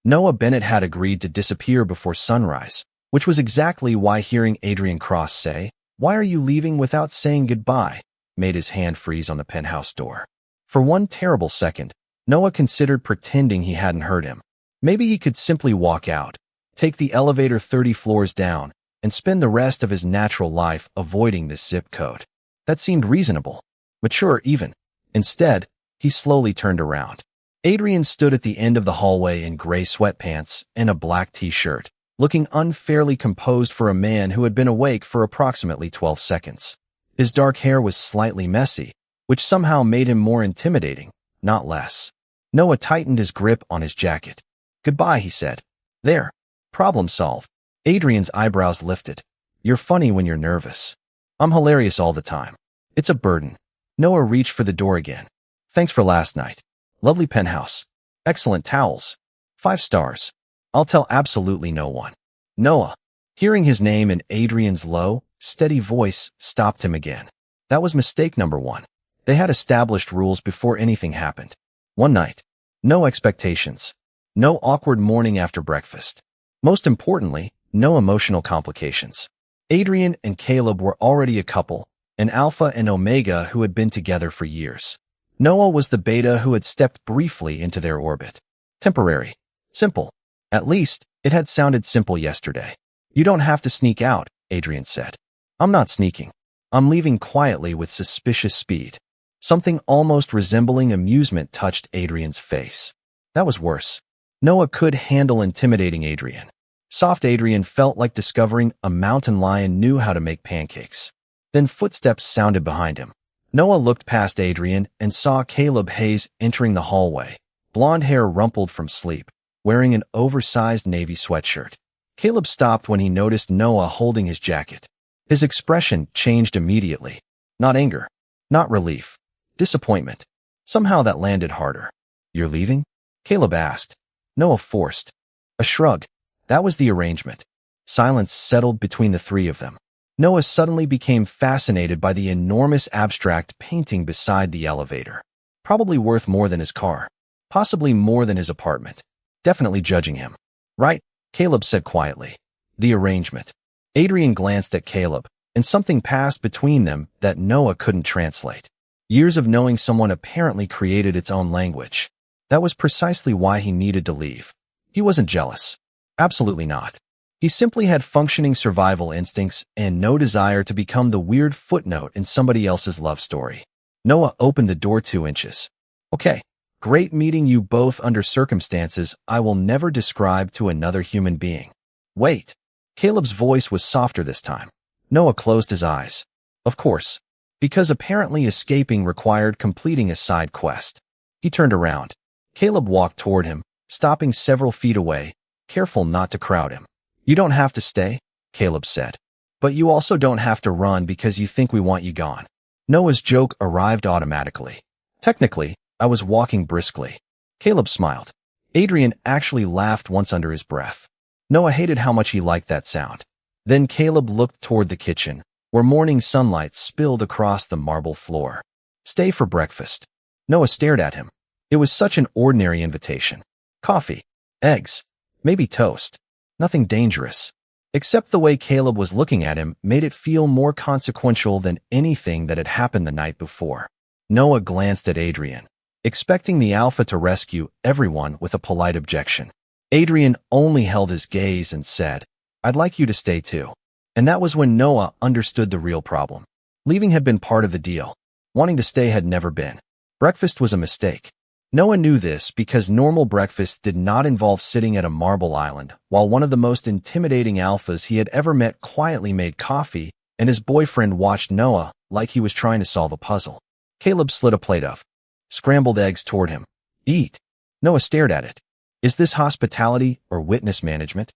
Noah Bennett had agreed to disappear before sunrise, which was exactly why hearing Adrian Cross say, "Why are you leaving without saying goodbye?" made his hand freeze on the penthouse door. For one terrible second, Noah considered pretending he hadn't heard him. Maybe he could simply walk out, take the elevator 30 floors down, and spend the rest of his natural life avoiding this zip code. That seemed reasonable, mature even. Instead, he slowly turned around. Adrian stood at the end of the hallway in gray sweatpants and a black t-shirt, looking unfairly composed for a man who had been awake for approximately 12 seconds. His dark hair was slightly messy, which somehow made him more intimidating, not less. Noah tightened his grip on his jacket. "Goodbye," he said. "There. Problem solved." Adrian's eyebrows lifted. "You're funny when you're nervous." "I'm hilarious all the time." "It's a burden." Noah reached for the door again. "Thanks for last night. Lovely penthouse. Excellent towels. 5 stars. I'll tell absolutely no one." Noah, hearing his name in Adrian's low, steady voice, stopped him again. That was mistake number 1. They had established rules before anything happened. One night. No expectations. No awkward morning after breakfast. Most importantly, no emotional complications. Adrian and Caleb were already a couple, an alpha and omega who had been together for years. Noah was the beta who had stepped briefly into their orbit. Temporary. Simple. At least, it had sounded simple yesterday. "You don't have to sneak out," Adrian said. "I'm not sneaking. I'm leaving quietly with suspicious speed." Something almost resembling amusement touched Adrian's face. That was worse. Noah could handle intimidating Adrian. Soft Adrian felt like discovering a mountain lion knew how to make pancakes. Then footsteps sounded behind him. Noah looked past Adrian and saw Caleb Hayes entering the hallway, blonde hair rumpled from sleep, wearing an oversized navy sweatshirt. Caleb stopped when he noticed Noah holding his jacket. His expression changed immediately. Not anger. Not relief. Disappointment. Somehow that landed harder. "You're leaving?" Caleb asked. Noah forced a shrug. That was the arrangement. Silence settled between the three of them. Noah suddenly became fascinated by the enormous abstract painting beside the elevator. Probably worth more than his car. Possibly more than his apartment. Definitely judging him. "Right," Caleb said quietly. The arrangement. Adrian glanced at Caleb, and something passed between them that Noah couldn't translate. Years of knowing someone apparently created its own language. That was precisely why he needed to leave. He wasn't jealous. Absolutely not. He simply had functioning survival instincts and no desire to become the weird footnote in somebody else's love story. Noah opened the door 2 inches. "Okay, great meeting you both under circumstances I will never describe to another human being." "Wait." Caleb's voice was softer this time. Noah closed his eyes. Of course, because apparently escaping required completing a side quest. He turned around. Caleb walked toward him, stopping several feet away, careful not to crowd him. "You don't have to stay," Caleb said. "But you also don't have to run because you think we want you gone." Noah's joke arrived automatically. "Technically, I was walking briskly." Caleb smiled. Adrian actually laughed once under his breath. Noah hated how much he liked that sound. Then Caleb looked toward the kitchen, where morning sunlight spilled across the marble floor. "Stay for breakfast." Noah stared at him. It was such an ordinary invitation. Coffee, eggs, maybe toast. Nothing dangerous. Except the way Caleb was looking at him made it feel more consequential than anything that had happened the night before. Noah glanced at Adrian, expecting the alpha to rescue everyone with a polite objection. Adrian only held his gaze and said, "I'd like you to stay too." And that was when Noah understood the real problem. Leaving had been part of the deal. Wanting to stay had never been. Breakfast was a mistake. Noah knew this because normal breakfast did not involve sitting at a marble island while one of the most intimidating alphas he had ever met quietly made coffee and his boyfriend watched Noah like he was trying to solve a puzzle. Caleb slid a plate of scrambled eggs toward him. "Eat." Noah stared at it. "Is this hospitality or witness management?"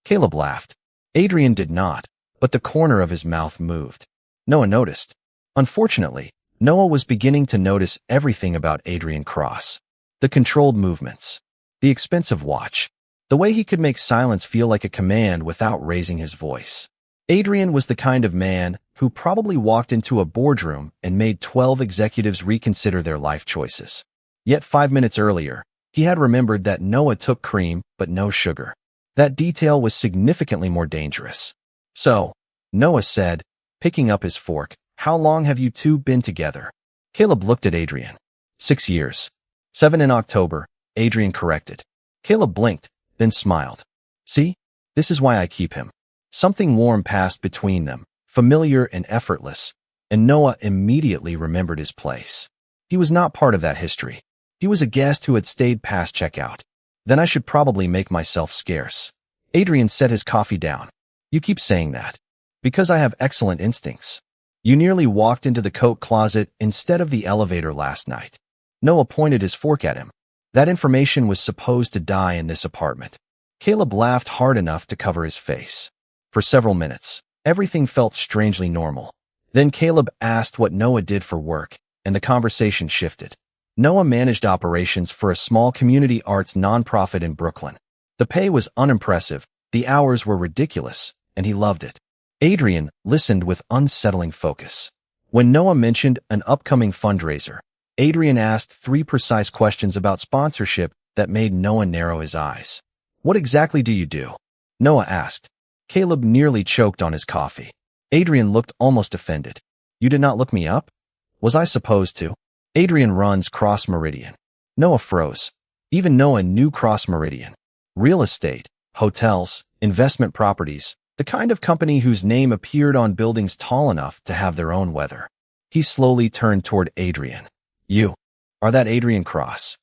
Caleb laughed. Adrian did not, but the corner of his mouth moved. Noah noticed. Unfortunately, Noah was beginning to notice everything about Adrian Cross. The controlled movements. The expensive watch. The way he could make silence feel like a command without raising his voice. Adrian was the kind of man who probably walked into a boardroom and made 12 executives reconsider their life choices. Yet 5 minutes earlier, He had remembered that Noah took cream, but no sugar. That detail was significantly more dangerous. So, Noah said, picking up his fork, "How long have you two been together?" Caleb looked at Adrian. 6 years. 7 in October, Adrian corrected. Caleb blinked, then smiled. See? This is why I keep him. Something warm passed between them, familiar and effortless, and Noah immediately remembered his place. He was not part of that history. He was a guest who had stayed past checkout. Then I should probably make myself scarce. Adrian set his coffee down. You keep saying that. Because I have excellent instincts. You nearly walked into the coat closet instead of the elevator last night. Noah pointed his fork at him. That information was supposed to die in this apartment. Caleb laughed hard enough to cover his face. For several minutes, everything felt strangely normal. Then Caleb asked what Noah did for work, and the conversation shifted. Noah managed operations for a small community arts nonprofit in Brooklyn. The pay was unimpressive, the hours were ridiculous, and he loved it. Adrian listened with unsettling focus. When Noah mentioned an upcoming fundraiser, Adrian asked 3 precise questions about sponsorship that made Noah narrow his eyes. What exactly do you do? Noah asked. Caleb nearly choked on his coffee. Adrian looked almost offended. You did not look me up? Was I supposed to? Adrian runs Cross Meridian. Noah froze. Even Noah knew Cross Meridian. Real estate, hotels, investment properties, the kind of company whose name appeared on buildings tall enough to have their own weather. He slowly turned toward Adrian. You are that Adrian Cross?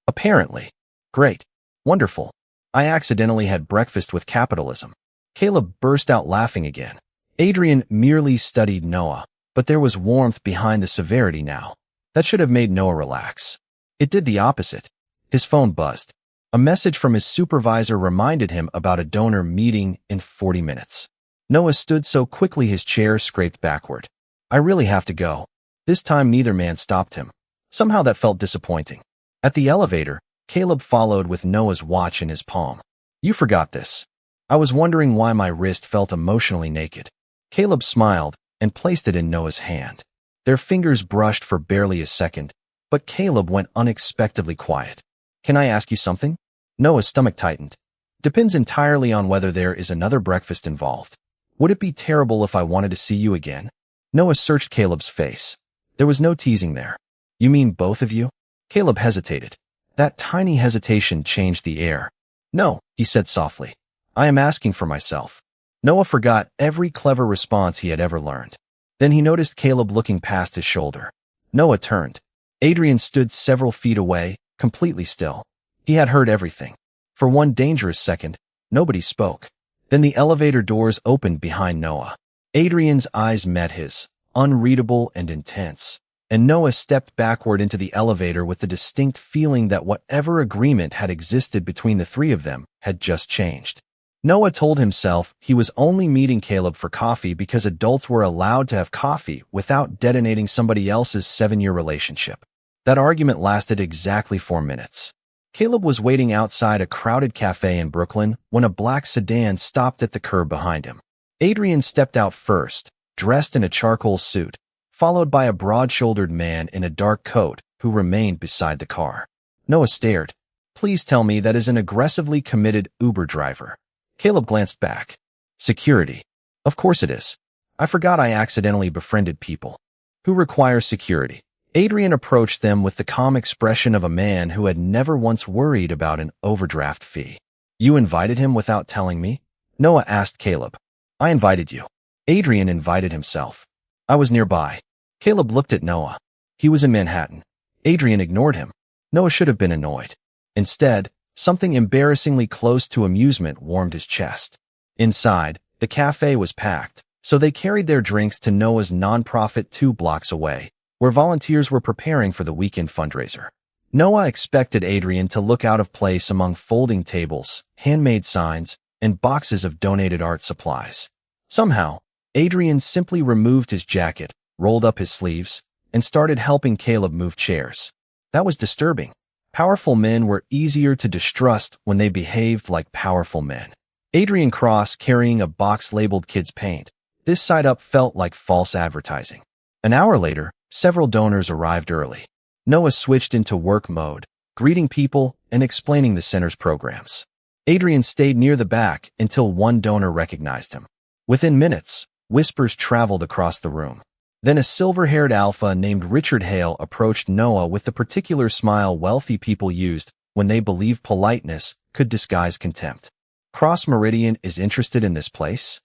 Apparently. Great. Wonderful. I accidentally had breakfast with capitalism. Caleb burst out laughing again. Adrian merely studied Noah, but there was warmth behind the severity now. That should have made Noah relax. It did the opposite. His phone buzzed. A message from his supervisor reminded him about a donor meeting in 40 minutes. Noah stood so quickly his chair scraped backward. I really have to go. This time neither man stopped him. Somehow that felt disappointing. At the elevator, Caleb followed with Noah's watch in his palm. You forgot this. I was wondering why my wrist felt emotionally naked. Caleb smiled and placed it in Noah's hand. Their fingers brushed for barely a second, but Caleb went unexpectedly quiet. Can I ask you something? Noah's stomach tightened. Depends entirely on whether there is another breakfast involved. Would it be terrible if I wanted to see you again? Noah searched Caleb's face. There was no teasing there. You mean both of you? Caleb hesitated. That tiny hesitation changed the air. No, he said softly. I am asking for myself. Noah forgot every clever response he had ever learned. Then he noticed Caleb looking past his shoulder. Noah turned. Adrian stood several feet away, completely still. He had heard everything. For one dangerous second, nobody spoke. Then the elevator doors opened behind Noah. Adrian's eyes met his, unreadable and intense, and Noah stepped backward into the elevator with the distinct feeling that whatever agreement had existed between the three of them had just changed. Noah told himself he was only meeting Caleb for coffee because adults were allowed to have coffee without detonating somebody else's 7-year relationship. That argument lasted exactly 4 minutes. Caleb was waiting outside a crowded cafe in Brooklyn when a black sedan stopped at the curb behind him. Adrian stepped out first, dressed in a charcoal suit, followed by a broad-shouldered man in a dark coat who remained beside the car. Noah stared. Please tell me that is an aggressively committed Uber driver. Caleb glanced back. Security. Of course it is. I forgot I accidentally befriended people. Who require security? Adrian approached them with the calm expression of a man who had never once worried about an overdraft fee. You invited him without telling me? Noah asked Caleb. I invited you. Adrian invited himself. I was nearby. Caleb looked at Noah. He was in Manhattan. Adrian ignored him. Noah should have been annoyed. Instead, something embarrassingly close to amusement warmed his chest. Inside, the cafe was packed, so they carried their drinks to Noah's nonprofit 2 blocks away, where volunteers were preparing for the weekend fundraiser. Noah expected Adrian to look out of place among folding tables, handmade signs, and boxes of donated art supplies. Somehow, Adrian simply removed his jacket, rolled up his sleeves, and started helping Caleb move chairs. That was disturbing. Powerful men were easier to distrust when they behaved like powerful men. Adrian Cross carrying a box labeled kids paint. This side up felt like false advertising. An hour later, several donors arrived early. Noah switched into work mode, greeting people and explaining the center's programs. Adrian stayed near the back until one donor recognized him. Within minutes, whispers traveled across the room. Then a silver-haired alpha named Richard Hale approached Noah with the particular smile wealthy people used when they believed politeness could disguise contempt. "Cross Meridian is interested in this place?"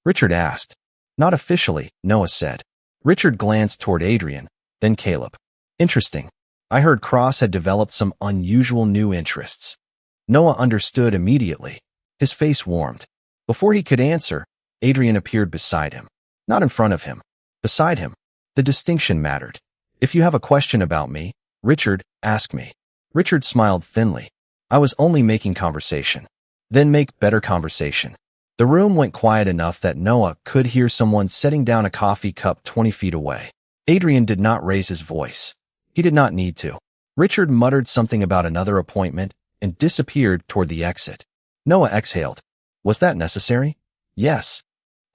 Richard asked. "Not officially," Noah said. Richard glanced toward Adrian, then Caleb. "Interesting. I heard Cross had developed some unusual new interests." Noah understood immediately. His face warmed. Before he could answer, Adrian appeared beside him. Not in front of him. Beside him. The distinction mattered. "If you have a question about me, Richard, ask me." Richard smiled thinly. "I was only making conversation." "Then make better conversation." The room went quiet enough that Noah could hear someone setting down a coffee cup 20 feet away. Adrian did not raise his voice. He did not need to. Richard muttered something about another appointment and disappeared toward the exit. Noah exhaled. Was that necessary? Yes.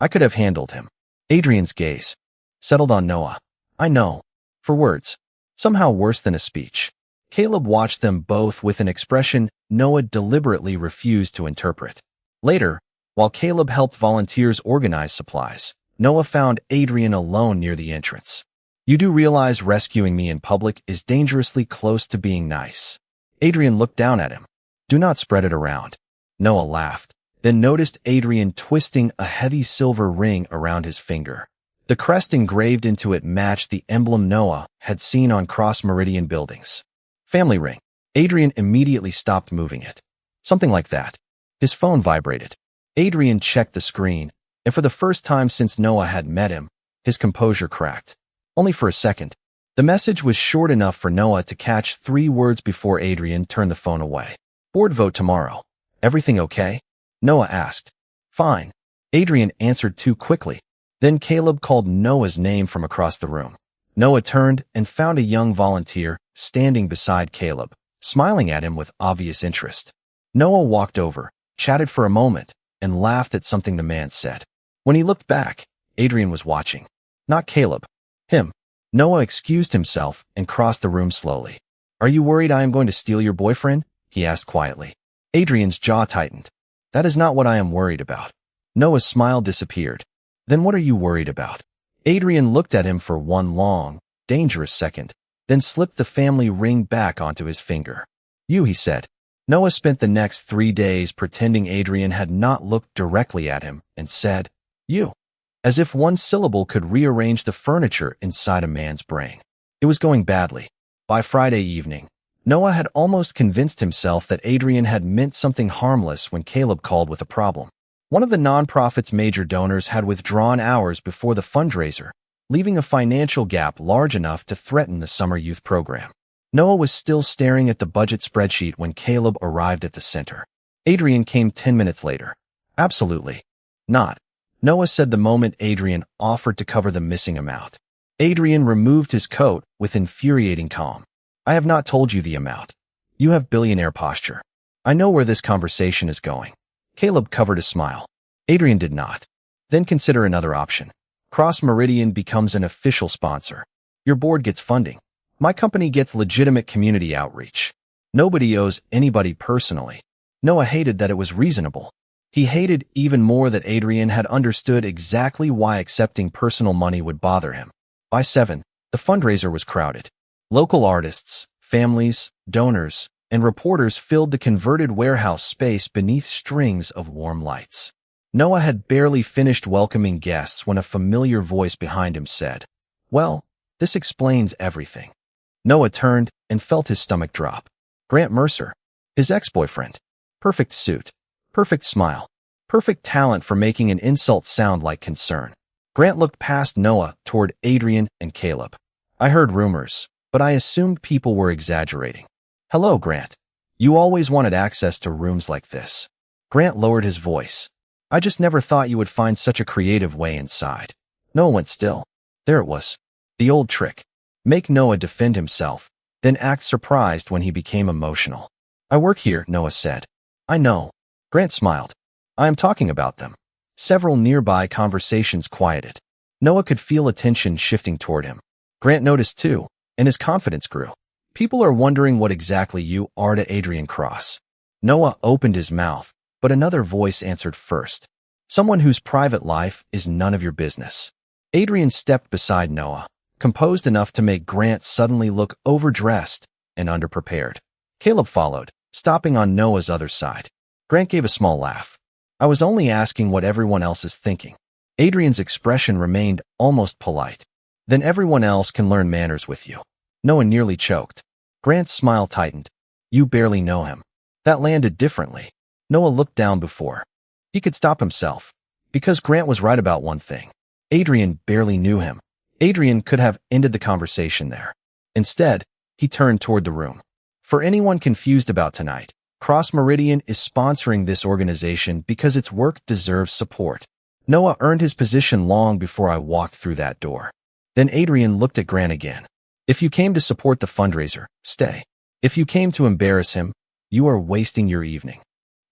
I could have handled him. Adrian's gaze settled on Noah. "I know." For words. Somehow worse than a speech. Caleb watched them both with an expression Noah deliberately refused to interpret. Later, while Caleb helped volunteers organize supplies, Noah found Adrian alone near the entrance. "You do realize rescuing me in public is dangerously close to being nice." Adrian looked down at him. "Do not spread it around." Noah laughed, then noticed Adrian twisting a heavy silver ring around his finger. The crest engraved into it matched the emblem Noah had seen on cross-meridian buildings. "Family ring." Adrian immediately stopped moving it. Something like that. His phone vibrated. Adrian checked the screen, and for the first time since Noah had met him, his composure cracked. Only for a second. The message was short enough for Noah to catch 3 words before Adrian turned the phone away. "Board vote tomorrow. Everything okay?" Noah asked. "Fine." Adrian answered too quickly. Then Caleb called Noah's name from across the room. Noah turned and found a young volunteer standing beside Caleb, smiling at him with obvious interest. Noah walked over, chatted for a moment, and laughed at something the man said. When he looked back, Adrian was watching. Not Caleb. Him. Noah excused himself and crossed the room slowly. "Are you worried I am going to steal your boyfriend?" he asked quietly. Adrian's jaw tightened. "That is not what I am worried about." Noah's smile disappeared. "Then what are you worried about?" Adrian looked at him for one long, dangerous second, then slipped the family ring back onto his finger. "You," he said. Noah spent the next 3 days pretending Adrian had not looked directly at him and said, "You," as if one syllable could rearrange the furniture inside a man's brain. It was going badly. By Friday evening, Noah had almost convinced himself that Adrian had meant something harmless when Caleb called with a problem. One of the nonprofit's major donors had withdrawn hours before the fundraiser, leaving a financial gap large enough to threaten the summer youth program. Noah was still staring at the budget spreadsheet when Caleb arrived at the center. Adrian came 10 minutes later. "Absolutely not," Noah said the moment Adrian offered to cover the missing amount. Adrian removed his coat with infuriating calm. "I have not told you the amount. You have billionaire posture. I know where this conversation is going." Caleb covered a smile. Adrian did not. "Then consider another option. Cross Meridian becomes an official sponsor. Your board gets funding. My company gets legitimate community outreach. Nobody owes anybody personally." Noah hated that it was reasonable. He hated even more that Adrian had understood exactly why accepting personal money would bother him. By 7, the fundraiser was crowded. Local artists, families, donors, and reporters filled the converted warehouse space beneath strings of warm lights. Noah had barely finished welcoming guests when a familiar voice behind him said, "Well, this explains everything." Noah turned and felt his stomach drop. Grant Mercer, his ex-boyfriend. Perfect suit, perfect smile, perfect talent for making an insult sound like concern. Grant looked past Noah toward Adrian and Caleb. "I heard rumors, but I assumed people were exaggerating." "Hello, Grant. You always wanted access to rooms like this." Grant lowered his voice. "I just never thought you would find such a creative way inside." Noah went still. There it was. The old trick. Make Noah defend himself, then act surprised when he became emotional. "I work here," Noah said. "I know." Grant smiled. "I am talking about them." Several nearby conversations quieted. Noah could feel attention shifting toward him. Grant noticed too, and his confidence grew. People are wondering what exactly you are to Adrian Cross. Noah opened his mouth, but another voice answered first. Someone whose private life is none of your business. Adrian stepped beside Noah, composed enough to make Grant suddenly look overdressed and underprepared. Caleb followed, stopping on Noah's other side. Grant gave a small laugh. I was only asking what everyone else is thinking. Adrian's expression remained almost polite. Then everyone else can learn manners with you. Noah nearly choked. Grant's smile tightened. You barely know him. That landed differently. Noah looked down before he could stop himself, because Grant was right about one thing. Adrian barely knew him. Adrian could have ended the conversation there. Instead, he turned toward the room. For anyone confused about tonight, Cross Meridian is sponsoring this organization because its work deserves support. Noah earned his position long before I walked through that door. Then Adrian looked at Grant again. If you came to support the fundraiser, stay. If you came to embarrass him, you are wasting your evening.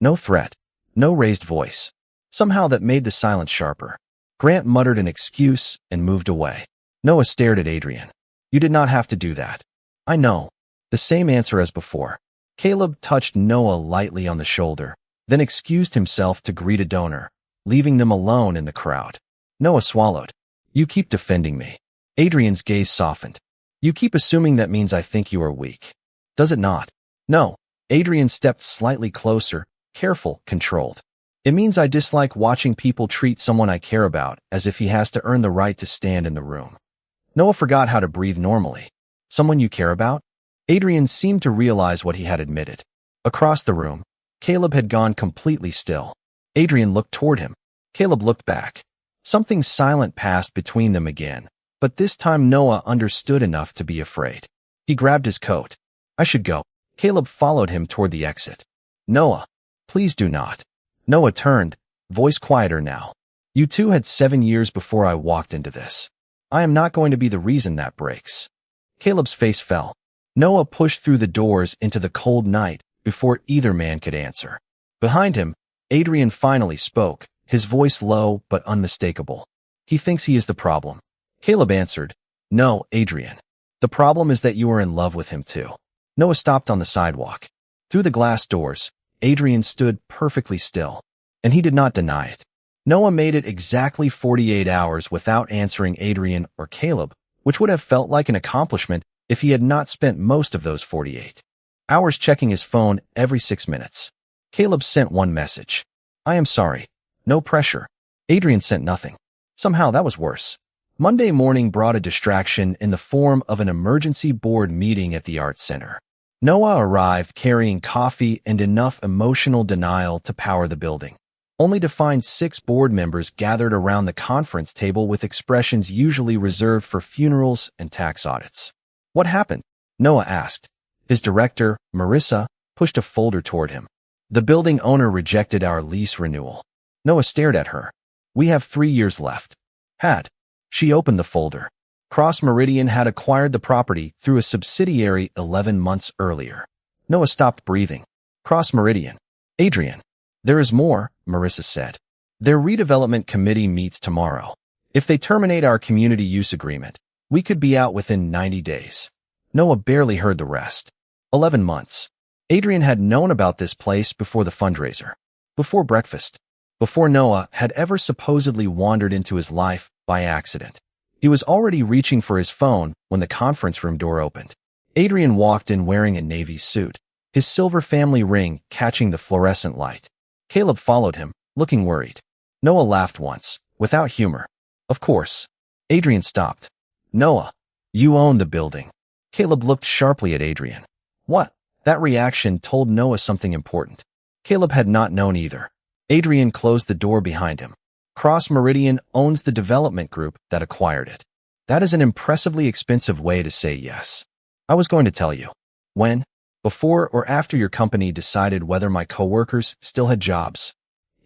No threat. No raised voice. Somehow that made the silence sharper. Grant muttered an excuse and moved away. Noah stared at Adrian. You did not have to do that. I know. The same answer as before. Caleb touched Noah lightly on the shoulder, then excused himself to greet a donor, leaving them alone in the crowd. Noah swallowed. You keep defending me. Adrian's gaze softened. You keep assuming that means I think you are weak. Does it not? No. Adrian stepped slightly closer, careful, controlled. It means I dislike watching people treat someone I care about as if he has to earn the right to stand in the room. Noah forgot how to breathe normally. Someone you care about? Adrian seemed to realize what he had admitted. Across the room, Caleb had gone completely still. Adrian looked toward him. Caleb looked back. Something silent passed between them again, but this time Noah understood enough to be afraid. He grabbed his coat. I should go. Caleb followed him toward the exit. Noah, please do not. Noah turned, voice quieter now. You two had 7 years before I walked into this. I am not going to be the reason that breaks. Caleb's face fell. Noah pushed through the doors into the cold night before either man could answer. Behind him, Adrian finally spoke, his voice low but unmistakable. He thinks he is the problem. Caleb answered, No, Adrian. The problem is that you are in love with him too. Noah stopped on the sidewalk. Through the glass doors, Adrian stood perfectly still, and he did not deny it. Noah made it exactly 48 hours without answering Adrian or Caleb, which would have felt like an accomplishment if he had not spent most of those 48 hours checking his phone every 6 minutes. Caleb sent one message. I am sorry. No pressure. Adrian sent nothing. Somehow that was worse. Monday morning brought a distraction in the form of an emergency board meeting at the Arts Center. Noah arrived carrying coffee and enough emotional denial to power the building, only to find 6 board members gathered around the conference table with expressions usually reserved for funerals and tax audits. What happened? Noah asked. His director, Marissa, pushed a folder toward him. The building owner rejected our lease renewal. Noah stared at her. We have 3 years left. Had. She opened the folder. Cross Meridian had acquired the property through a subsidiary 11 months earlier. Noah stopped breathing. Cross Meridian. Adrian. There is more, Marissa said. Their redevelopment committee meets tomorrow. If they terminate our community use agreement, we could be out within 90 days. Noah barely heard the rest. 11 months. Adrian had known about this place before the fundraiser. Before breakfast. Before Noah had ever supposedly wandered into his life by accident. He was already reaching for his phone when the conference room door opened. Adrian walked in wearing a navy suit, his silver family ring catching the fluorescent light. Caleb followed him, looking worried. Noah laughed once, without humor. Of course. Adrian stopped. Noah, you own the building. Caleb looked sharply at Adrian. What? That reaction told Noah something important. Caleb had not known either. Adrian closed the door behind him. Cross Meridian owns the development group that acquired it. That is an impressively expensive way to say yes. I was going to tell you. When? Before or after your company decided whether my coworkers still had jobs?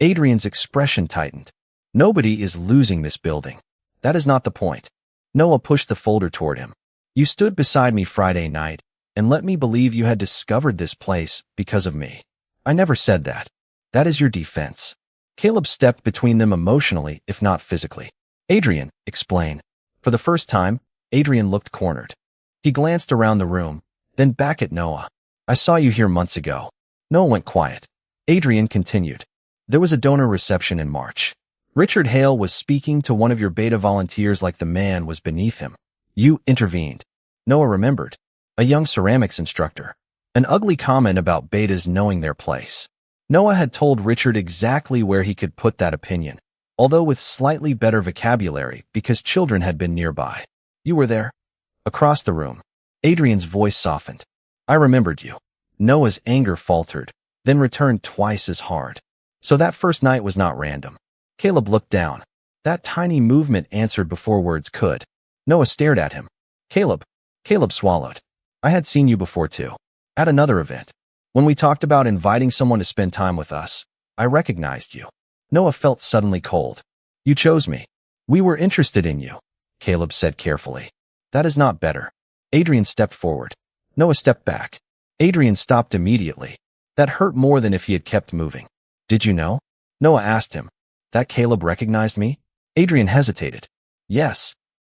Adrian's expression tightened. Nobody is losing this building. That is not the point. Noah pushed the folder toward him. You stood beside me Friday night and let me believe you had discovered this place because of me. I never said that. That is your defense. Caleb stepped between them emotionally, if not physically. Adrian, explain. For the first time, Adrian looked cornered. He glanced around the room, Then back at Noah. I saw you here months ago. Noah went quiet. Adrian continued. There was a donor reception in March. Richard Hale was speaking to one of your beta volunteers like the man was beneath him. You intervened. Noah remembered. A young ceramics instructor. An ugly comment about betas knowing their place. Noah had told Richard exactly where he could put that opinion, although with slightly better vocabulary because children had been nearby. You were there? Across the room. Adrian's voice softened. I remembered you. Noah's anger faltered, then returned twice as hard. So that first night was not random. Caleb looked down. That tiny movement answered before words could. Noah stared at him. Caleb. Caleb swallowed. I had seen you before too. At another event. When we talked about inviting someone to spend time with us, I recognized you. Noah felt suddenly cold. You chose me. We were interested in you, Caleb said carefully. That is not better. Adrian stepped forward. Noah stepped back. Adrian stopped immediately. That hurt more than if he had kept moving. Did you know? Noah asked him. That Caleb recognized me? Adrian hesitated. Yes.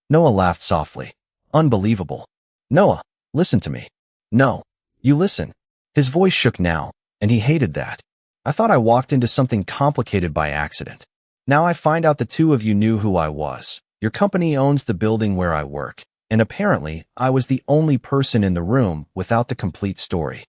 Noah laughed softly. Unbelievable. Noah, listen to me. No. You listen. His voice shook now, and he hated that. I thought I walked into something complicated by accident. Now I find out the two of you knew who I was. Your company owns the building where I work, and apparently I was the only person in the room without the complete story.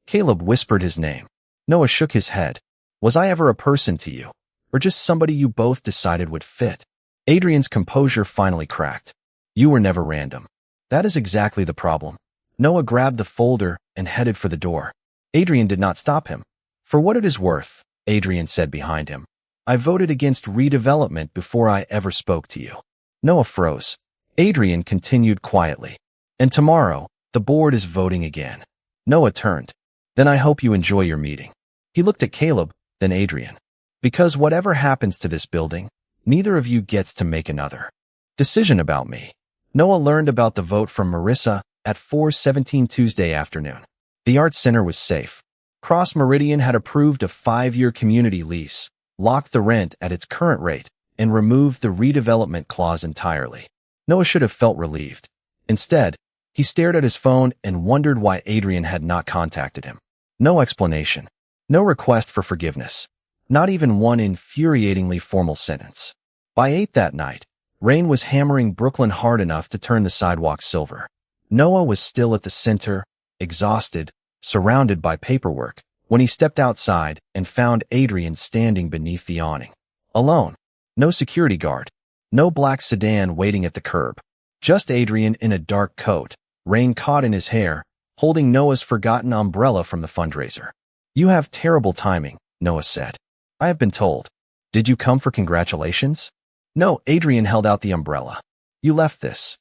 Caleb whispered his name. Noah shook his head. Was I ever a person to you? Or just somebody you both decided would fit? Adrian's composure finally cracked. You were never random. That is exactly the problem. Noah grabbed the folder and headed for the door. Adrian did not stop him. For what it is worth, Adrian said behind him, I voted against redevelopment before I ever spoke to you. Noah froze. Adrian continued quietly. And tomorrow, the board is voting again. Noah turned. Then I hope you enjoy your meeting. He looked at Caleb, then Adrian. Because whatever happens to this building, neither of you gets to make another decision about me. Noah learned about the vote from Marissa at 4:17 Tuesday afternoon. The Arts Center was safe. Cross Meridian had approved a 5-year community lease, locked the rent at its current rate, and removed the redevelopment clause entirely. Noah should have felt relieved. Instead, he stared at his phone and wondered why Adrian had not contacted him. No explanation. No request for forgiveness. Not even one infuriatingly formal sentence. By 8 that night, rain was hammering Brooklyn hard enough to turn the sidewalk silver. Noah was still at the center, exhausted, surrounded by paperwork, when he stepped outside and found Adrian standing beneath the awning. Alone. No security guard. No black sedan waiting at the curb. Just Adrian in a dark coat, rain caught in his hair, holding Noah's forgotten umbrella from the fundraiser. You have terrible timing, Noah said. I have been told. Did you come for congratulations? No, Adrian held out the umbrella. You left this.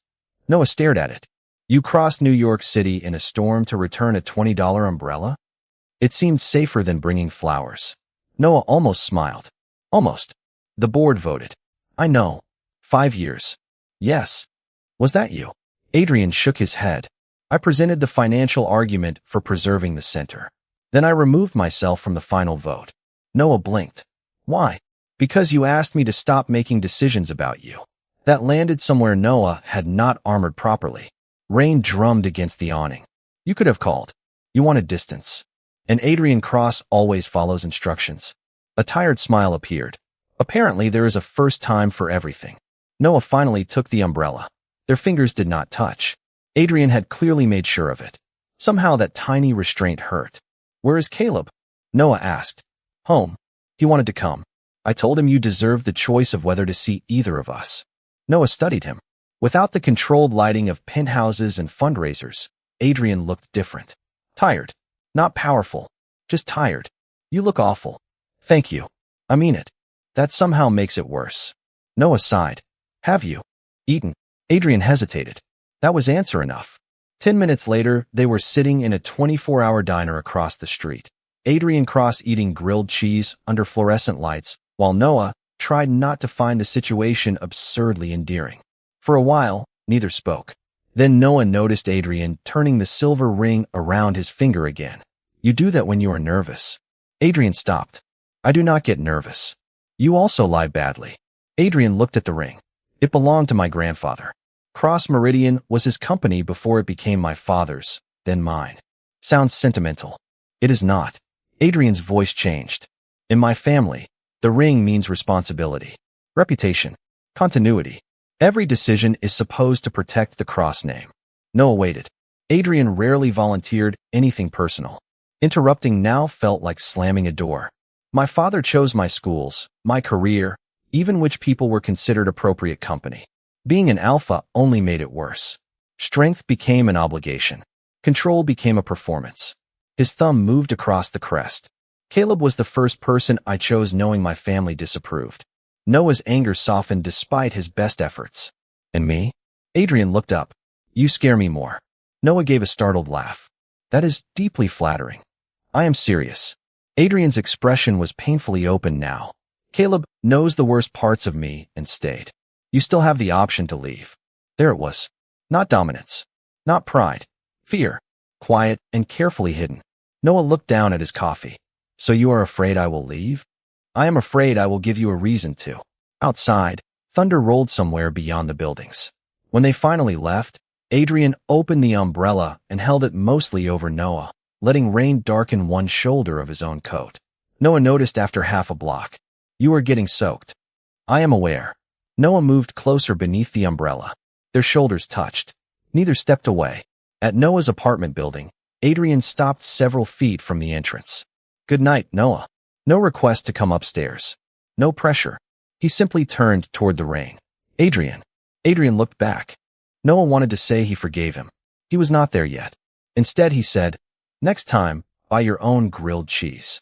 Noah stared at it. You crossed New York City in a storm to return a $20 umbrella? It seemed safer than bringing flowers. Noah almost smiled. Almost. The board voted. I know. 5 years. Yes. Was that you? Adrian shook his head. I presented the financial argument for preserving the center. Then I removed myself from the final vote. Noah blinked. Why? Because you asked me to stop making decisions about you. That landed somewhere Noah had not armored properly. Rain drummed against the awning. You could have called. You wanted distance. And Adrian Cross always follows instructions. A tired smile appeared. Apparently there is a first time for everything. Noah finally took the umbrella. Their fingers did not touch. Adrian had clearly made sure of it. Somehow that tiny restraint hurt. Where is Caleb? Noah asked. Home. He wanted to come. I told him you deserved the choice of whether to see either of us. Noah studied him. Without the controlled lighting of penthouses and fundraisers, Adrian looked different. Tired. Not powerful. Just tired. You look awful. Thank you. I mean it. That somehow makes it worse. Noah sighed. Have you eaten? Adrian hesitated. That was answer enough. 10 minutes later, they were sitting in a 24-hour diner across the street. Adrian Cross eating grilled cheese under fluorescent lights, while Noah tried not to find the situation absurdly endearing. For a while, neither spoke. Then Noah noticed Adrian turning the silver ring around his finger again. You do that when you are nervous. Adrian stopped. I do not get nervous. You also lie badly. Adrian looked at the ring. It belonged to my grandfather. Cross Meridian was his company before it became my father's, then mine. Sounds sentimental. It is not. Adrian's voice changed. In my family, the ring means responsibility, reputation, continuity. Every decision is supposed to protect the cross name. Noah waited. Adrian rarely volunteered anything personal. Interrupting now felt like slamming a door. My father chose my schools, my career, even which people were considered appropriate company. Being an alpha only made it worse. Strength became an obligation. Control became a performance. His thumb moved across the crest. Caleb was the first person I chose knowing my family disapproved. Noah's anger softened despite his best efforts. And me? Adrian looked up. You scare me more. Noah gave a startled laugh. That is deeply flattering. I am serious. Adrian's expression was painfully open now. Caleb knows the worst parts of me and stayed. You still have the option to leave. There it was. Not dominance. Not pride. Fear. Quiet and carefully hidden. Noah looked down at his coffee. So you are afraid I will leave? I am afraid I will give you a reason to. Outside, thunder rolled somewhere beyond the buildings. When they finally left, Adrian opened the umbrella and held it mostly over Noah, letting rain darken one shoulder of his own coat. Noah noticed after half a block. You are getting soaked. I am aware. Noah moved closer beneath the umbrella. Their shoulders touched. Neither stepped away. At Noah's apartment building, Adrian stopped several feet from the entrance. Good night, Noah. No request to come upstairs. No pressure. He simply turned toward the rain. Adrian. Adrian looked back. Noah wanted to say he forgave him. He was not there yet. Instead, he said, next time, buy your own grilled cheese.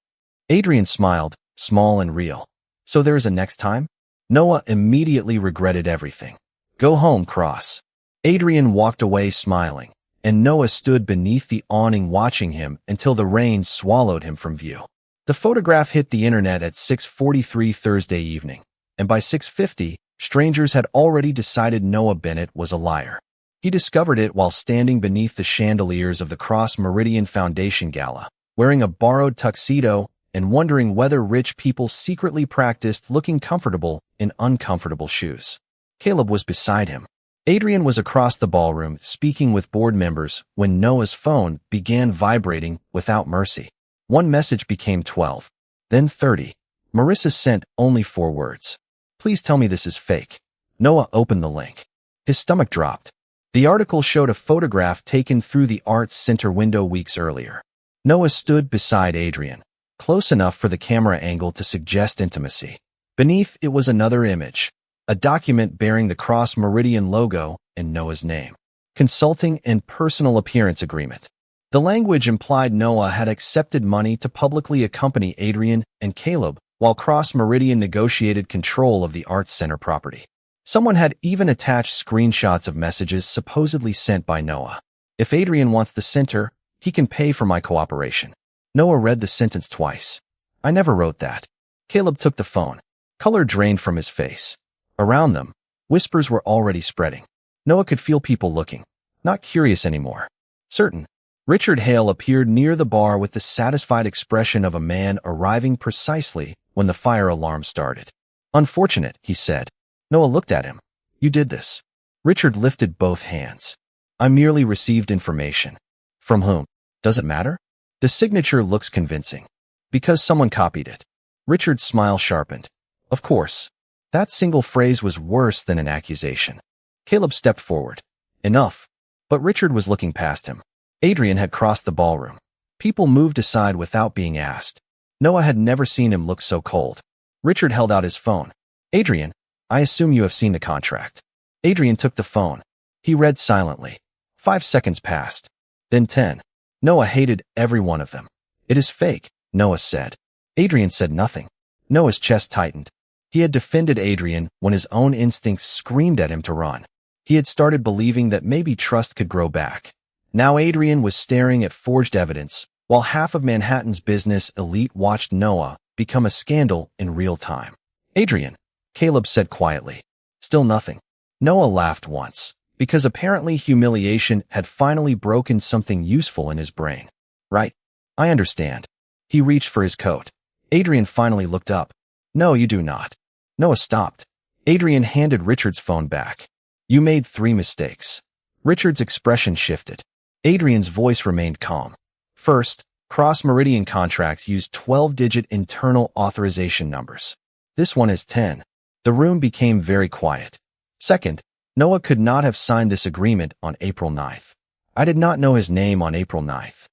Adrian smiled, small and real. So there is a next time? Noah immediately regretted everything. Go home, Cross. Adrian walked away smiling, and Noah stood beneath the awning watching him until the rain swallowed him from view. The photograph hit the internet at 6:43 Thursday evening, and by 6:50, strangers had already decided Noah Bennett was a liar. He discovered it while standing beneath the chandeliers of the Cross Meridian Foundation Gala, wearing a borrowed tuxedo and wondering whether rich people secretly practiced looking comfortable in uncomfortable shoes. Caleb was beside him. Adrian was across the ballroom speaking with board members when Noah's phone began vibrating without mercy. One message became 12, then 30. Marissa sent only 4 words. Please tell me this is fake. Noah opened the link. His stomach dropped. The article showed a photograph taken through the Arts Center window weeks earlier. Noah stood beside Adrian, close enough for the camera angle to suggest intimacy. Beneath it was another image, a document bearing the Cross Meridian logo and Noah's name. Consulting and Personal Appearance Agreement. The language implied Noah had accepted money to publicly accompany Adrian and Caleb while Cross Meridian negotiated control of the Arts Center property. Someone had even attached screenshots of messages supposedly sent by Noah. If Adrian wants the center, he can pay for my cooperation. Noah read the sentence twice. I never wrote that. Caleb took the phone. Color drained from his face. Around them, whispers were already spreading. Noah could feel people looking, not curious anymore. Certain. Richard Hale appeared near the bar with the satisfied expression of a man arriving precisely when the fire alarm started. Unfortunate, he said. Noah looked at him. You did this. Richard lifted both hands. I merely received information. From whom? Does it matter? The signature looks convincing. Because someone copied it. Richard's smile sharpened. Of course. That single phrase was worse than an accusation. Caleb stepped forward. Enough. But Richard was looking past him. Adrian had crossed the ballroom. People moved aside without being asked. Noah had never seen him look so cold. Richard held out his phone. Adrian, I assume you have seen the contract. Adrian took the phone. He read silently. 5 seconds passed. Then 10. Noah hated every one of them. It is fake, Noah said. Adrian said nothing. Noah's chest tightened. He had defended Adrian when his own instincts screamed at him to run. He had started believing that maybe trust could grow back. Now Adrian was staring at forged evidence, while half of Manhattan's business elite watched Noah become a scandal in real time. Adrian, Caleb said quietly. Still nothing. Noah laughed once, because apparently humiliation had finally broken something useful in his brain. Right. I understand. He reached for his coat. Adrian finally looked up. No, you do not. Noah stopped. Adrian handed Richard's phone back. You made 3 mistakes. Richard's expression shifted. Adrian's voice remained calm. First, cross-meridian contracts use 12-digit internal authorization numbers. This one is 10. The room became very quiet. Second, Noah could not have signed this agreement on April 9th. I did not know his name on April 9th.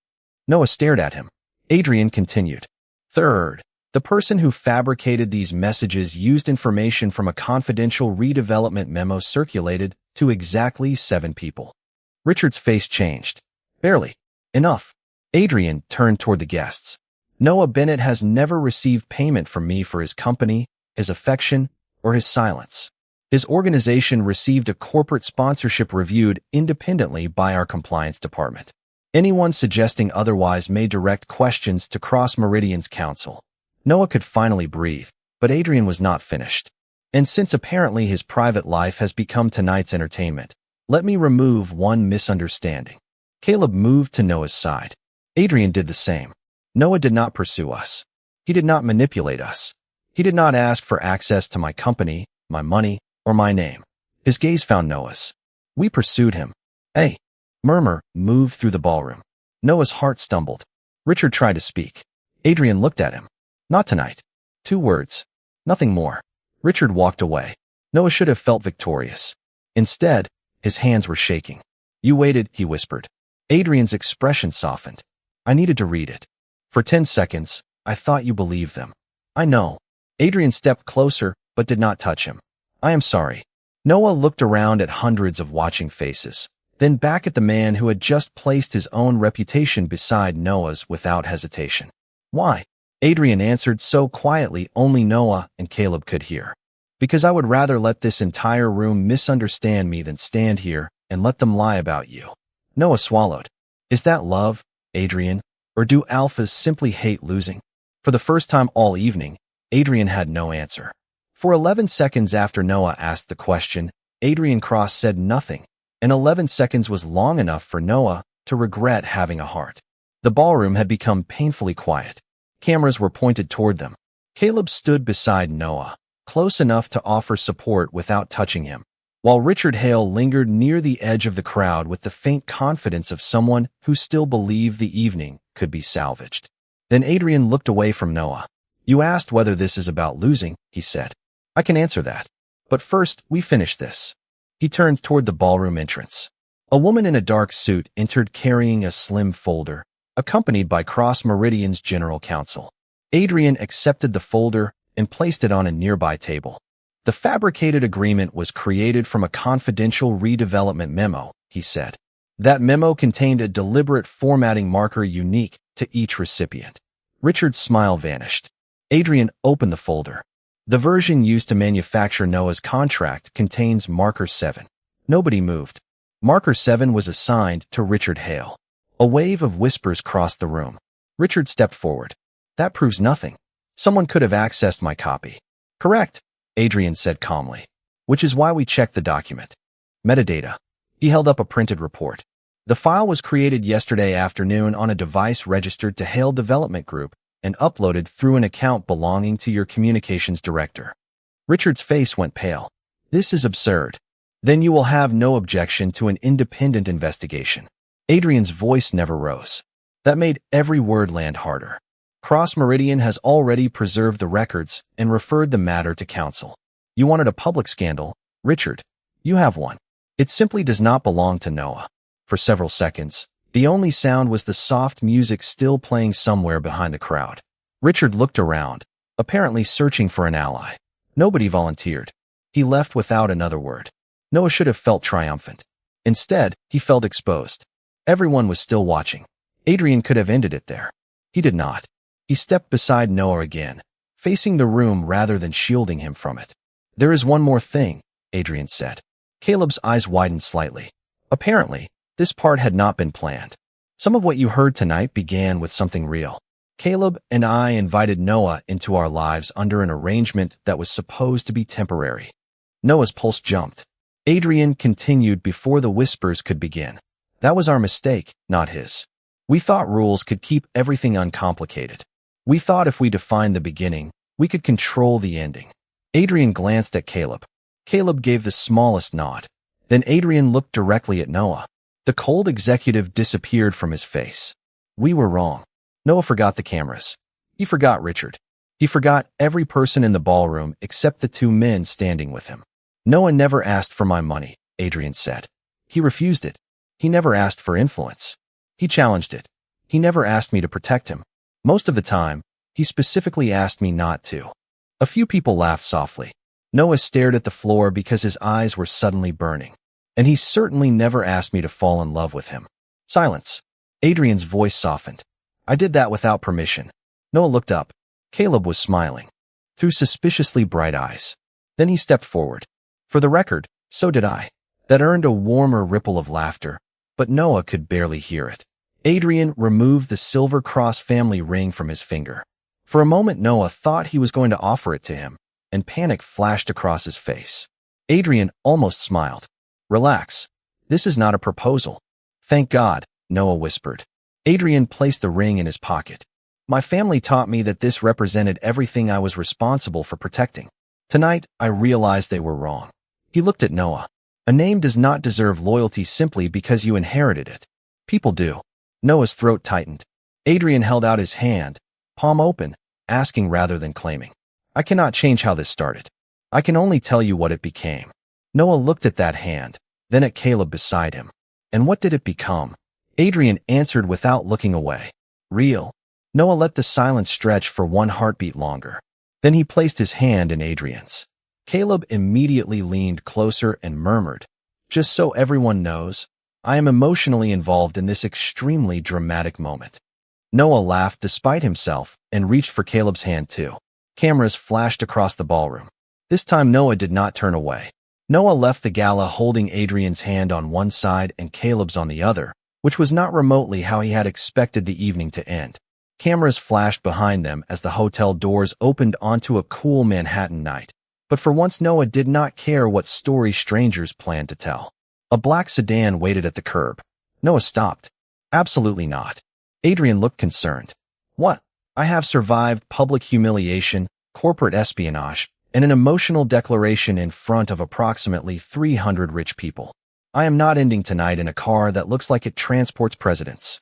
Noah stared at him. Adrian continued. Third, the person who fabricated these messages used information from a confidential redevelopment memo circulated to exactly 7 people. Richard's face changed. Barely. Enough. Adrian turned toward the guests. Noah Bennett has never received payment from me for his company, his affection, or his silence. His organization received a corporate sponsorship reviewed independently by our compliance department. Anyone suggesting otherwise may direct questions to Cross Meridian's counsel. Noah could finally breathe, but Adrian was not finished. And since apparently his private life has become tonight's entertainment, let me remove one misunderstanding. Caleb moved to Noah's side. Adrian did the same. Noah did not pursue us. He did not manipulate us. He did not ask for access to my company, my money, or my name. His gaze found Noah's. We pursued him. A murmur moved through the ballroom. Noah's heart stumbled. Richard tried to speak. Adrian looked at him. Not tonight. 2 words. Nothing more. Richard walked away. Noah should have felt victorious. Instead, his hands were shaking. You waited, he whispered. Adrian's expression softened. I needed to read it. For 10 seconds, I thought you believed them. I know. Adrian stepped closer, but did not touch him. I am sorry. Noah looked around at hundreds of watching faces, then back at the man who had just placed his own reputation beside Noah's without hesitation. Why? Adrian answered so quietly only Noah and Caleb could hear. Because I would rather let this entire room misunderstand me than stand here and let them lie about you. Noah swallowed. Is that love, Adrian, or do alphas simply hate losing? For the first time all evening, Adrian had no answer. For 11 seconds after Noah asked the question, Adrian Cross said nothing, and 11 seconds was long enough for Noah to regret having a heart. The ballroom had become painfully quiet. Cameras were pointed toward them. Caleb stood beside Noah, close enough to offer support without touching him, while Richard Hale lingered near the edge of the crowd with the faint confidence of someone who still believed the evening could be salvaged. Then Adrian looked away from Noah. You asked whether this is about losing, he said. I can answer that. But first, we finish this. He turned toward the ballroom entrance. A woman in a dark suit entered carrying a slim folder, accompanied by Cross Meridian's general counsel. Adrian accepted the folder and placed it on a nearby table. The fabricated agreement was created from a confidential redevelopment memo, he said. That memo contained a deliberate formatting marker unique to each recipient. Richard's smile vanished. Adrian opened the folder. The version used to manufacture Noah's contract contains Marker 7. Nobody moved. Marker 7 was assigned to Richard Hale. A wave of whispers crossed the room. Richard stepped forward. That proves nothing. Someone could have accessed my copy. Correct, Adrian said calmly. Which is why we checked the document. Metadata. He held up a printed report. The file was created yesterday afternoon on a device registered to Hale Development Group and uploaded through an account belonging to your communications director. Richard's face went pale. This is absurd. Then you will have no objection to an independent investigation. Adrian's voice never rose. That made every word land harder. Cross Meridian has already preserved the records and referred the matter to counsel. You wanted a public scandal, Richard. You have one. It simply does not belong to Noah. For several seconds, the only sound was the soft music still playing somewhere behind the crowd. Richard looked around, apparently searching for an ally. Nobody volunteered. He left without another word. Noah should have felt triumphant. Instead, he felt exposed. Everyone was still watching. Adrian could have ended it there. He did not. He stepped beside Noah again, facing the room rather than shielding him from it. There is one more thing, Adrian said. Caleb's eyes widened slightly. Apparently, this part had not been planned. Some of what you heard tonight began with something real. Caleb and I invited Noah into our lives under an arrangement that was supposed to be temporary. Noah's pulse jumped. Adrian continued before the whispers could begin. That was our mistake, not his. We thought rules could keep everything uncomplicated. We thought if we defined the beginning, we could control the ending. Adrian glanced at Caleb. Caleb gave the smallest nod. Then Adrian looked directly at Noah. The cold executive disappeared from his face. We were wrong. Noah forgot the cameras. He forgot Richard. He forgot every person in the ballroom except the two men standing with him. Noah never asked for my money, Adrian said. He refused it. He never asked for influence. He challenged it. He never asked me to protect him. Most of the time, he specifically asked me not to. A few people laughed softly. Noah stared at the floor because his eyes were suddenly burning. And he certainly never asked me to fall in love with him. Silence. Adrian's voice softened. I did that without permission. Noah looked up. Caleb was smiling, through suspiciously bright eyes. Then he stepped forward. For the record, so did I. That earned a warmer ripple of laughter, but Noah could barely hear it. Adrian removed the silver cross family ring from his finger. For a moment Noah thought he was going to offer it to him, and panic flashed across his face. Adrian almost smiled. Relax. This is not a proposal. Thank God, Noah whispered. Adrian placed the ring in his pocket. My family taught me that this represented everything I was responsible for protecting. Tonight, I realized they were wrong. He looked at Noah. A name does not deserve loyalty simply because you inherited it. People do. Noah's throat tightened. Adrian held out his hand, palm open, asking rather than claiming. I cannot change how this started. I can only tell you what it became. Noah looked at that hand, then at Caleb beside him. And what did it become? Adrian answered without looking away. Real. Noah let the silence stretch for one heartbeat longer. Then he placed his hand in Adrian's. Caleb immediately leaned closer and murmured, just so everyone knows, I am emotionally involved in this extremely dramatic moment. Noah laughed despite himself and reached for Caleb's hand too. Cameras flashed across the ballroom. This time Noah did not turn away. Noah left the gala holding Adrian's hand on one side and Caleb's on the other, which was not remotely how he had expected the evening to end. Cameras flashed behind them as the hotel doors opened onto a cool Manhattan night. But for once Noah did not care what story strangers planned to tell. A black sedan waited at the curb. Noah stopped. Absolutely not. Adrian looked concerned. What? I have survived public humiliation, corporate espionage, and an emotional declaration in front of approximately 300 rich people. I am not ending tonight in a car that looks like it transports presidents.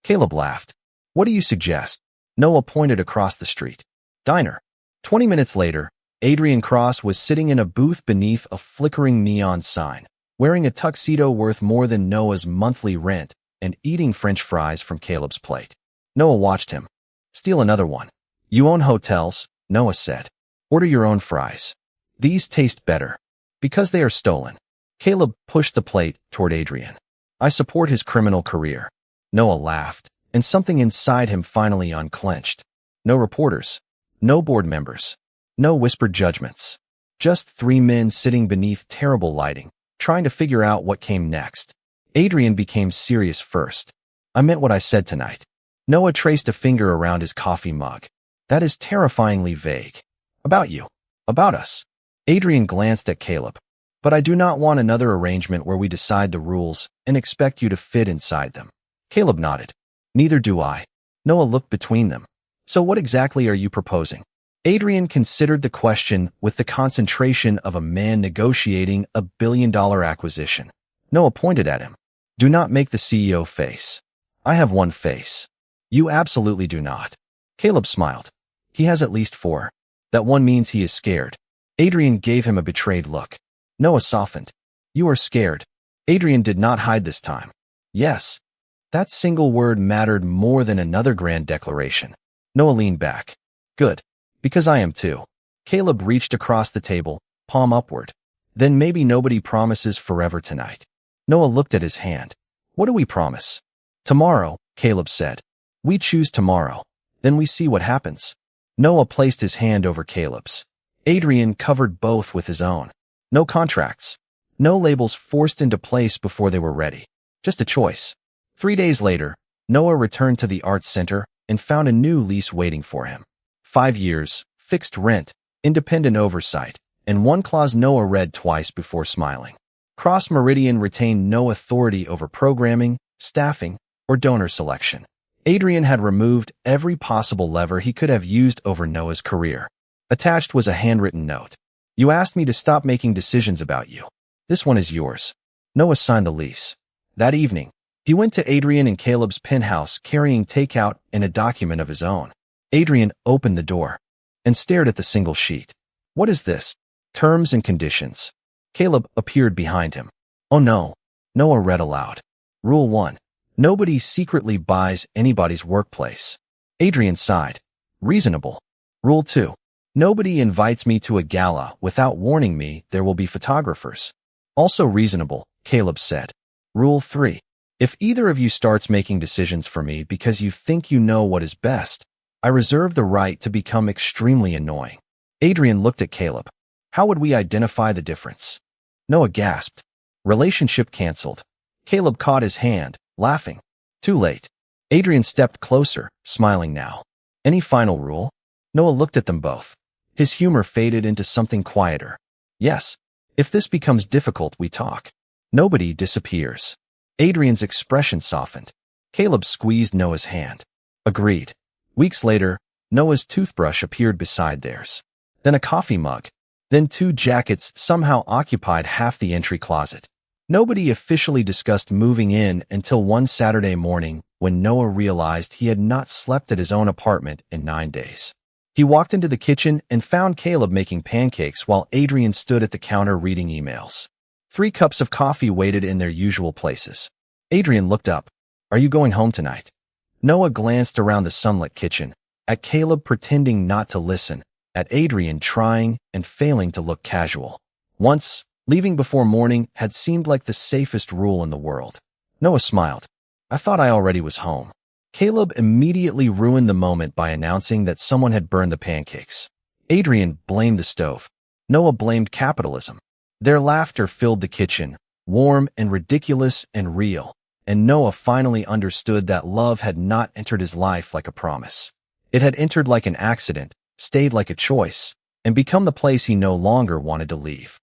Caleb laughed. What do you suggest? Noah pointed across the street. Diner. 20 minutes later, Adrian Cross was sitting in a booth beneath a flickering neon sign, wearing a tuxedo worth more than Noah's monthly rent and eating French fries from Caleb's plate. Noah watched him. Steal another one. You own hotels, Noah said. Order your own fries. These taste better. Because they are stolen. Caleb pushed the plate toward Adrian. I support his criminal career. Noah laughed, and something inside him finally unclenched. No reporters. No board members. No whispered judgments. Just three men sitting beneath terrible lighting, trying to figure out what came next. Adrian became serious first. I meant what I said tonight. Noah traced a finger around his coffee mug. That is terrifyingly vague. About you. About us. Adrian glanced at Caleb. But I do not want another arrangement where we decide the rules and expect you to fit inside them. Caleb nodded. Neither do I. Noah looked between them. So what exactly are you proposing? Adrian considered the question with the concentration of a man negotiating a billion-dollar acquisition. Noah pointed at him. Do not make the CEO face. I have one face. You absolutely do not. Caleb smiled. He has at least four. That one means he is scared. Adrian gave him a betrayed look. Noah softened. You are scared. Adrian did not hide this time. Yes. That single word mattered more than another grand declaration. Noah leaned back. Good. Because I am too. Caleb reached across the table, palm upward. Then maybe nobody promises forever tonight. Noah looked at his hand. What do we promise? Tomorrow, Caleb said. We choose tomorrow. Then we see what happens. Noah placed his hand over Caleb's. Adrian covered both with his own. No contracts. No labels forced into place before they were ready. Just a choice. 3 days later, Noah returned to the Arts Center and found a new lease waiting for him. 5 years, fixed rent, independent oversight, and one clause Noah read twice before smiling. Cross Meridian retained no authority over programming, staffing, or donor selection. Adrian had removed every possible lever he could have used over Noah's career. Attached was a handwritten note. You asked me to stop making decisions about you. This one is yours. Noah signed the lease. That evening, he went to Adrian and Caleb's penthouse carrying takeout and a document of his own. Adrian opened the door and stared at the single sheet. What is this? Terms and conditions. Caleb appeared behind him. Oh no, Noah read aloud. Rule 1. Nobody secretly buys anybody's workplace. Adrian sighed. Reasonable. Rule 2. Nobody invites me to a gala without warning me there will be photographers. Also reasonable, Caleb said. Rule 3. If either of you starts making decisions for me because you think you know what is best, I reserve the right to become extremely annoying. Adrian looked at Caleb. How would we identify the difference? Noah gasped. Relationship canceled. Caleb caught his hand, laughing. Too late. Adrian stepped closer, smiling now. Any final rule? Noah looked at them both. His humor faded into something quieter. Yes. If this becomes difficult, we talk. Nobody disappears. Adrian's expression softened. Caleb squeezed Noah's hand. Agreed. Weeks later, Noah's toothbrush appeared beside theirs. Then a coffee mug. Then 2 jackets somehow occupied half the entry closet. Nobody officially discussed moving in until one Saturday morning when Noah realized he had not slept at his own apartment in 9 days. He walked into the kitchen and found Caleb making pancakes while Adrian stood at the counter reading emails. 3 cups of coffee waited in their usual places. Adrian looked up. Are you going home tonight? Noah glanced around the sunlit kitchen, at Caleb pretending not to listen, at Adrian trying and failing to look casual. Once, leaving before morning had seemed like the safest rule in the world. Noah smiled. I thought I already was home. Caleb immediately ruined the moment by announcing that someone had burned the pancakes. Adrian blamed the stove. Noah blamed capitalism. Their laughter filled the kitchen, warm and ridiculous and real, and Noah finally understood that love had not entered his life like a promise. It had entered like an accident, stayed like a choice, and become the place he no longer wanted to leave.